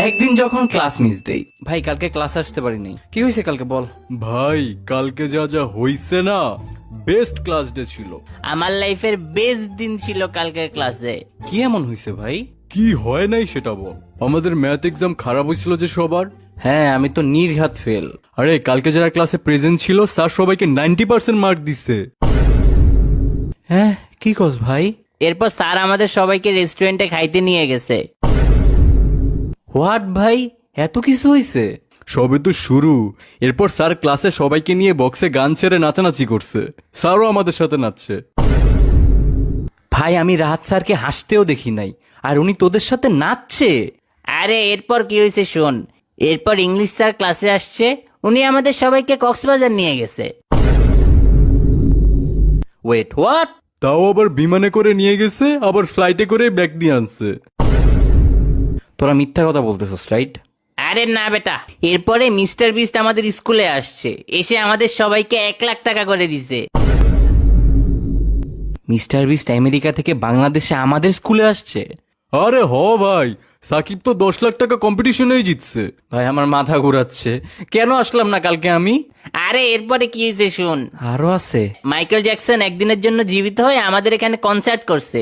একদিন যখন class miss দেই, ভাই কালকে ক্লাস আসতে পারিনি। কি হয়েছে কালকে বল। ভাই কালকে যা যা হইছে না, বেস্ট ক্লাস ডে ছিল। আমার লাইফের বেস্ট দিন ছিল কালকের ক্লাসে। কি এমন হয়েছে ভাই? কি হয় নাই সেটা বল। আমাদের ম্যাথ এক্সাম খারাপ হয়েছিল যে সবার। হ্যাঁ, আমি তো নির্ঘাত ফেল। আরে কালকে যারা ক্লাসে প্রেজেন্ট ছিল স্যার সবাইকে 90% মার্ক দিচ্ছে। হ্যাঁ, কি কস ভাই? এরপর স্যার আমাদের সবাইকে রেস্টুরেন্টে খাইতে নিয়ে গেছে। হোয়াট ভাই, এত কিছু হয়েছে? সবে তো শুরু। এরপর স্যার ক্লাসে সবাইকে নিয়ে বক্সে গান ছেড়ে নাচানাচি করছে। স্যারও আমাদের সাথে নাচছে। ভাই আমি রাহাত স্যারকে হাসতেও দেখি নাই, আর উনি তোদের সাথে নাচছে। আরে এরপর কি হয়েছে শোন। এরপর ইংলিশ স্যার ক্লাসে আসছে, উনি আমাদের সবাইকে কক্সবাজার নিয়ে গেছে। Wait, what? তাও আবার বিমানে করে নিয়ে গেছে, আবার ফ্লাইটে করে ব্যাগ নিয়ে আনছে। তোরা মিথ্যা কথা বলতেছস, রাইট? আরে না বেটা, এরপরে মিস্টার বিস্ট আমাদের স্কুলে আসছে, এসে আমাদের সবাইকে 1 লাখ টাকা করে দিছে। মিস্টার বিস্ট আমেরিকা থেকে বাংলাদেশে আমাদের স্কুলে আসছে? আরে হ ভাই, সাকিব তো 10 লাখ টাকা কম্পিটিশনেই জিতছে। ভাই আমার মাথা ঘুরাচ্ছে, কেন আসলাম না কালকে আমি? আরে এরপরে কি হয়েছে শুন। আরো আছে? মাইকেল জ্যাকসন একদিনের জন্য জীবিত হয়ে আমাদের এখানে কনসার্ট করছে।